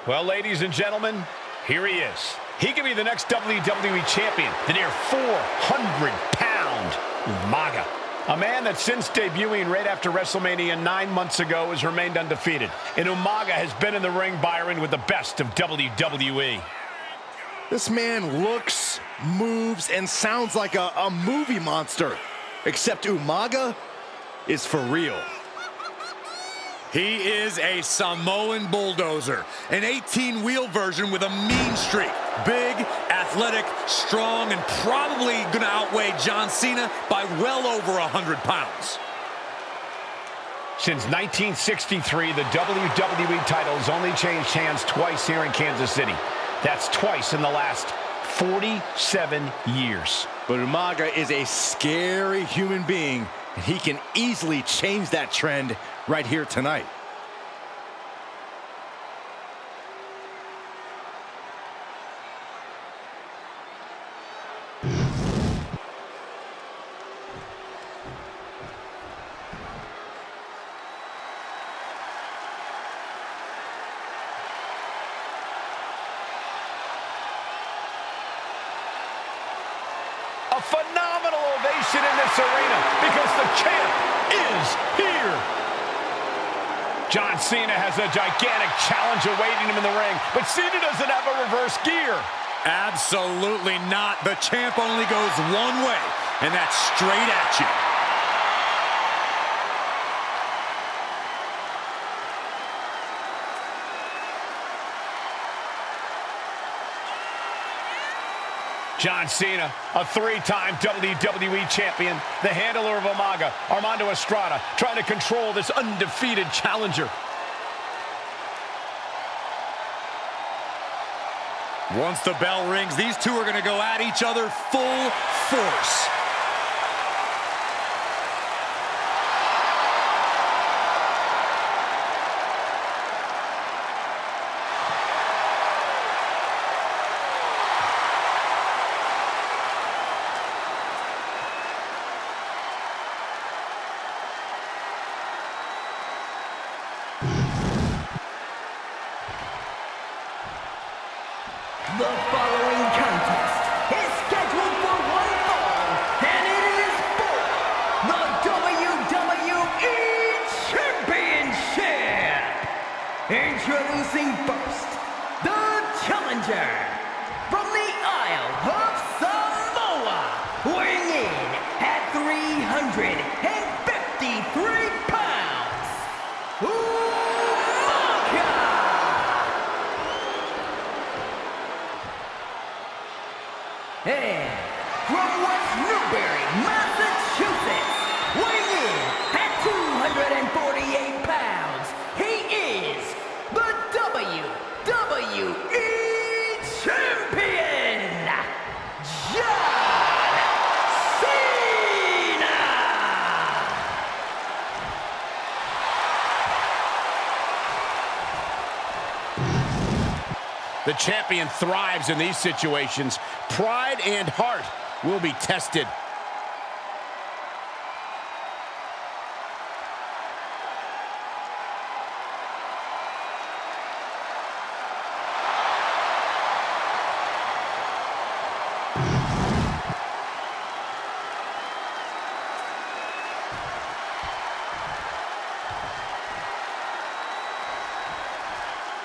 Well, ladies and gentlemen, here he is. He could be the next WWE champion, the near 400-pound Umaga. A man that since debuting right after WrestleMania 9 months ago has remained undefeated. And Umaga has been in the ring, Byron, with the best of WWE. This man looks, moves, and sounds like a movie monster. Except Umaga is for real. He is a Samoan bulldozer, an 18-wheel version with a mean streak. Big, athletic, strong, and probably going to outweigh John Cena by well over 100 pounds. Since 1963, the WWE title has only changed hands twice here in Kansas City. That's twice in the last 47 years. But Umaga is a scary human being, and he can easily change that trend right here tonight. A phenomenal ovation in this arena because the champ is here. John Cena has a gigantic challenge awaiting him in the ring, but Cena doesn't have a reverse gear. Absolutely not. The champ only goes one way, and that's straight at you. John Cena, a three-time WWE champion, the handler of Umaga, Armando Estrada, trying to control this undefeated challenger. Once the bell rings, these two are going to go at each other full force. The following contest is scheduled for one fall, and it is for the WWE Championship. Introducing first, the challenger from the Isle of Samoa, weighing in at 353 pounds, Umaga. And from West Newbury, Massachusetts, weighing in at 248 pounds, he is the WWE Champion, John Cena! The champion thrives in these situations. Pride and heart will be tested.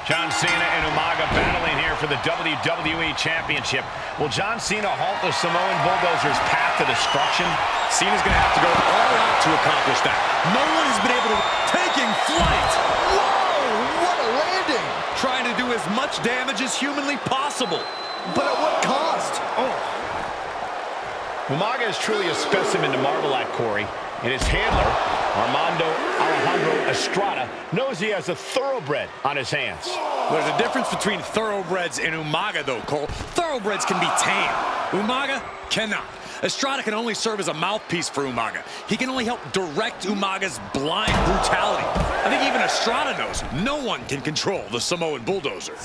John Cena and Umaga battling here for the WWE Championship. Will John Cena halt the Samoan Bulldozer's path to destruction? Cena's going to have to go all out to accomplish that. No one has been able to taking flight. Whoa, what a landing! Trying to do as much damage as humanly possible. But at what cost? Oh. Umaga is truly a specimen to marvel at, Corey. And his handler, Armando Estrada, knows he has a thoroughbred on his hands. There's a difference between thoroughbreds and Umaga, though, Cole. Thoroughbreds can be tame. Umaga cannot. Estrada can only serve as a mouthpiece for Umaga. He can only help direct Umaga's blind brutality. I think even Estrada knows no one can control the Samoan Bulldozer.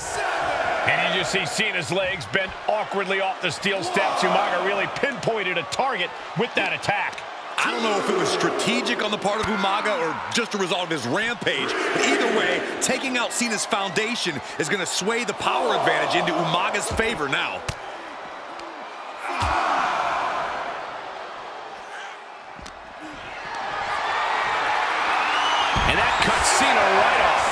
And you just see Cena's legs bent awkwardly off the steel steps. Umaga really pinpointed a target with that attack. I don't know if it was strategic on the part of Umaga or just a result of his rampage. But either way, taking out Cena's foundation is going to sway the power advantage into Umaga's favor now. And that cuts Cena right off.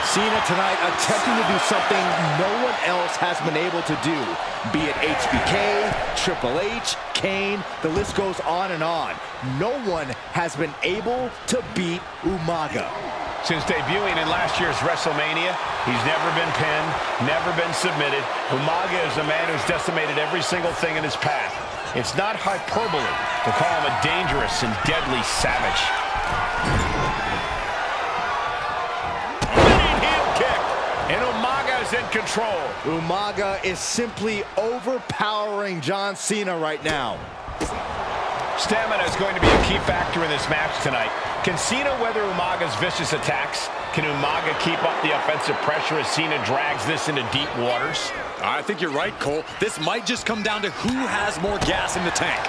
Cena tonight attempting to do something no one else has been able to do. Be it HBK, Triple H, Kane, the list goes on and on. No one has been able to beat Umaga. Since debuting in last year's WrestleMania, he's never been pinned, never been submitted. Umaga is a man who's decimated every single thing in his path. It's not hyperbole to call him a dangerous and deadly savage. Spinning heel kick, and Umaga is in control. Umaga is simply overpowering John Cena right now. Stamina is going to be a key factor in this match tonight. Can Cena weather Umaga's vicious attacks? Can Umaga keep up the offensive pressure as Cena drags this into deep waters? I think you're right, Cole. This might just come down to who has more gas in the tank.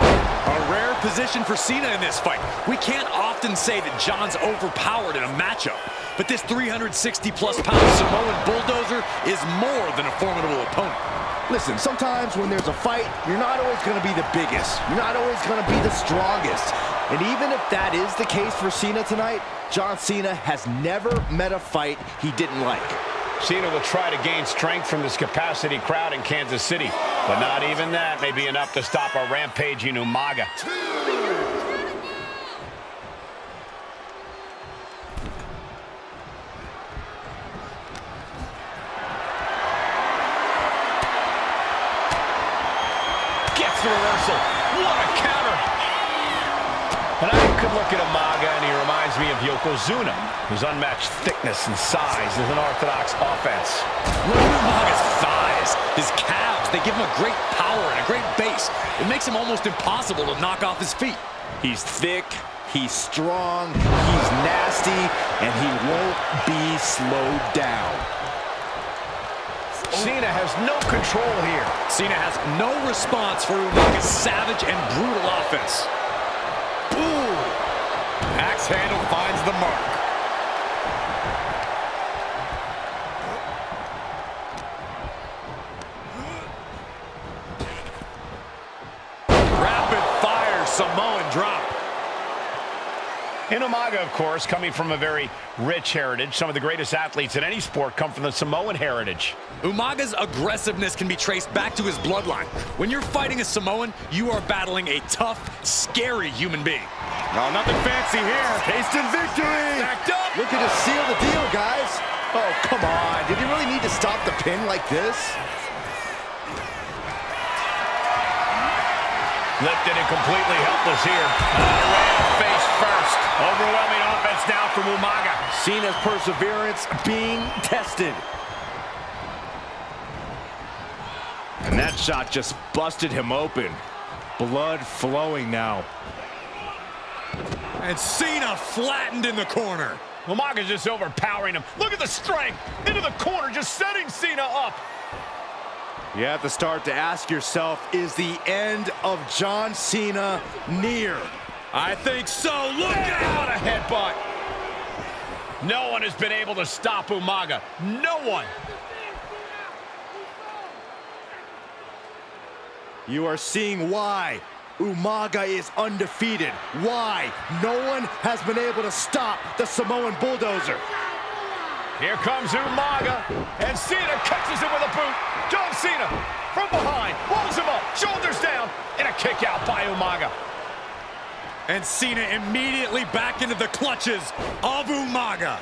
A rare position for Cena in this fight. We can't often say that John's overpowered in a matchup, but this 360-plus pound Samoan bulldozer is more than a formidable opponent. Listen, sometimes when there's a fight, you're not always going to be the biggest. You're not always going to be the strongest. And even if that is the case for Cena tonight, John Cena has never met a fight he didn't like. Cena will try to gain strength from this capacity crowd in Kansas City, but not even that may be enough to stop a rampaging Umaga. Gets the reversal. What a counter. And I could look at Umaga and he reminds me of Yokozuna, whose unmatched thickness and size is an orthodox offense. Look at Umaga's thighs, his calves. They give him a great power and a great base. It makes him almost impossible to knock off his feet. He's thick, he's strong, he's nasty, and he won't be slowed down. Cena has no control here. Cena has no response for Umaga's savage and brutal offense. Ooh! Axe handle finds the mark. Rapid fire Samoan drop. And Umaga, of course, coming from a very rich heritage. Some of the greatest athletes in any sport come from the Samoan heritage. Umaga's aggressiveness can be traced back to his bloodline. When you're fighting a Samoan, you are battling a tough, scary human being. No, nothing fancy here. Tasting victory. Stacked up. Looking to seal the deal, guys. Oh, come on. Did he really need to stop the pin like this? Lifted and completely helpless here. Ran face first. Overwhelming offense now from Umaga. Cena's perseverance being tested. And that shot just busted him open. Blood flowing now. And Cena flattened in the corner. Umaga's just overpowering him. Look at the strength. Into the corner, just setting Cena up. You have to start to ask yourself, is the end of John Cena near? I think so. Look What out! a headbutt. No one has been able to stop Umaga. No one. You are seeing why Umaga is undefeated. Why no one has been able to stop the Samoan bulldozer. Here comes Umaga, and Cena catches him with a boot. John Cena from behind, rolls him up, shoulders down, and a kick out by Umaga. And Cena immediately back into the clutches of Umaga.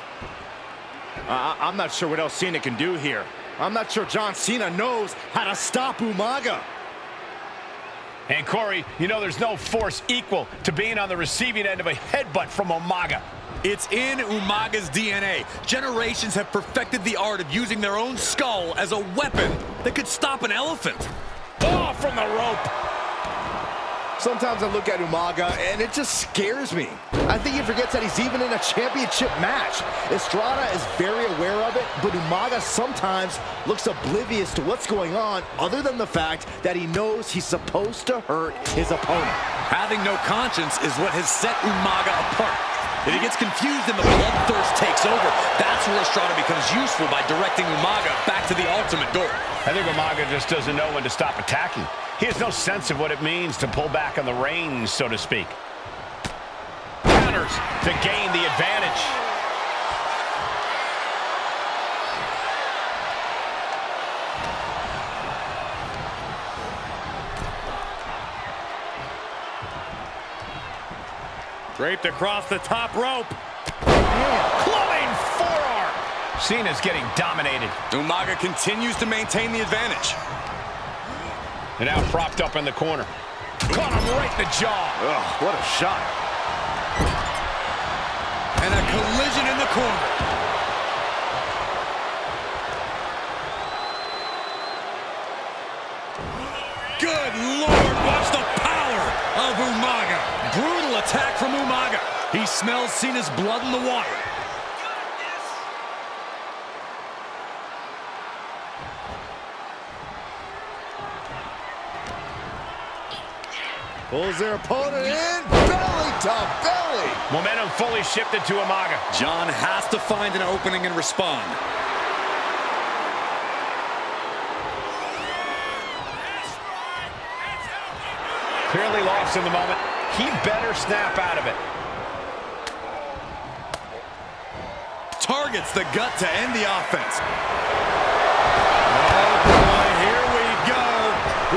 I'm not sure what else Cena can do here. I'm not sure John Cena knows how to stop Umaga. And Corey, you know there's no force equal to being on the receiving end of a headbutt from Umaga. It's in Umaga's DNA. Generations have perfected the art of using their own skull as a weapon that could stop an elephant. Oh, from the rope. Sometimes I look at Umaga and it just scares me. I think he forgets that he's even in a championship match. Estrada is very aware of it, but Umaga sometimes looks oblivious to what's going on, other than the fact that he knows he's supposed to hurt his opponent. Having no conscience is what has set Umaga apart. If he gets confused and the bloodthirst takes over, that's where Estrada becomes useful by directing Umaga back to the ultimate goal. I think Umaga just doesn't know when to stop attacking. He has no sense of what it means to pull back on the reins, so to speak. Counters to gain the advantage. Draped across the top rope. Clubbing forearm. Cena's getting dominated. Umaga continues to maintain the advantage. And now propped up in the corner. Caught him right in the jaw. Ugh, what a shot. And a collision in the corner. Good Lord, watch the power of Umaga. Brutal attack from Umaga. He smells Cena's blood in the water. Pulls their opponent in, belly to belly. Momentum fully shifted to Umaga. John has to find an opening and respond. Clearly lost in the moment. He better snap out of it. Targets the gut to end the offense. Oh boy, here we go.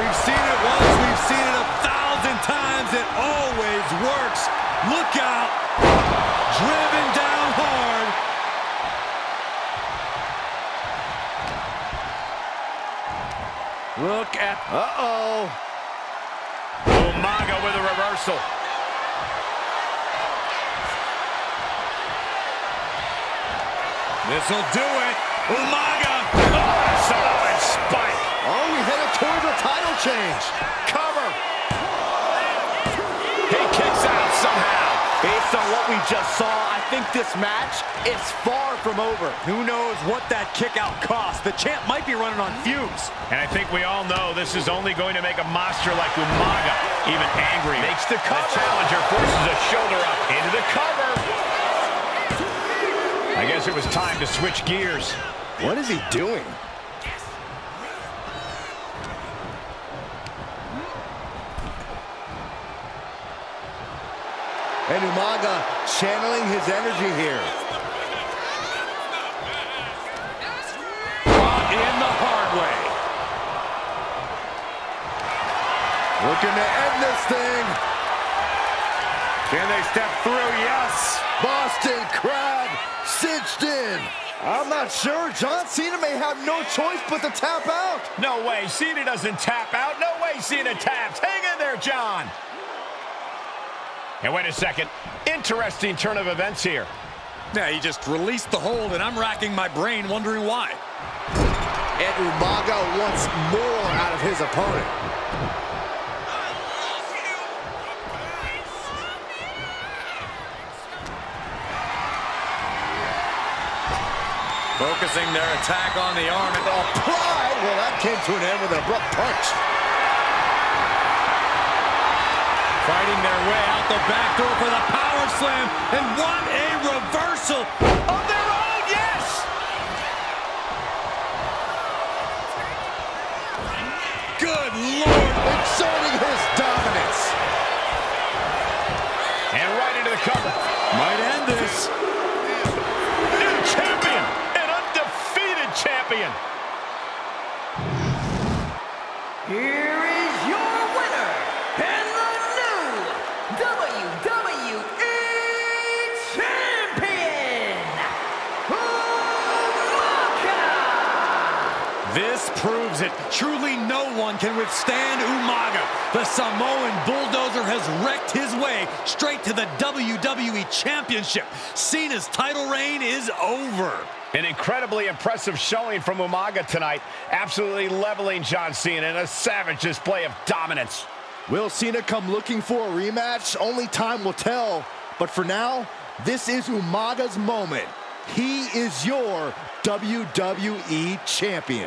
We've seen it once, we've seen it 1,000 times. It always works. Look out. Driven down hard. Look at Uh-oh. Umaga with a reversal. This'll do it. Umaga. Oh, solid spike. Oh, we headed towards a title change. Cover. He kicks out somehow. Based on what we just saw, I think this match is far from over. Who knows what that kick out cost? The champ might be running on fumes. And I think we all know this is only going to make a monster like Umaga even angry. Makes the cover. The challenger forces a shoulder up into the cover. I guess it was time to switch gears. What is he doing? And Umaga channeling his energy here. Brought in the hard way. Looking to end this thing. Can they step through? Yes. Boston Crab cinched in. I'm not sure. John Cena may have no choice but to tap out. No way. Cena doesn't tap out. No way Cena taps. Hang in there, John. And wait a second. Interesting turn of events here. Yeah, he just released the hold, and I'm racking my brain wondering why. And Umaga wants more out of his opponent. Focusing their attack on the arm. And Applied. Well, that came to an end with an abrupt punch. fighting their way out the back door for the power slam. And what a reversal of their own. Yes! Good Lord. Exerting his dominance. And right into the cover. Might end this. New champion. An undefeated champion. Here is your winner, and the new WWE Champion, Umaga! This proves it. Truly no one can withstand Umaga. The Samoan bulldozer has wrecked his way straight to the WWE Championship. Cena's title reign is over. An incredibly impressive showing from Umaga tonight, absolutely leveling John Cena in a savage display of dominance. Will Cena come looking for a rematch? Only time will tell. But for now, this is Umaga's moment. He is your WWE Champion.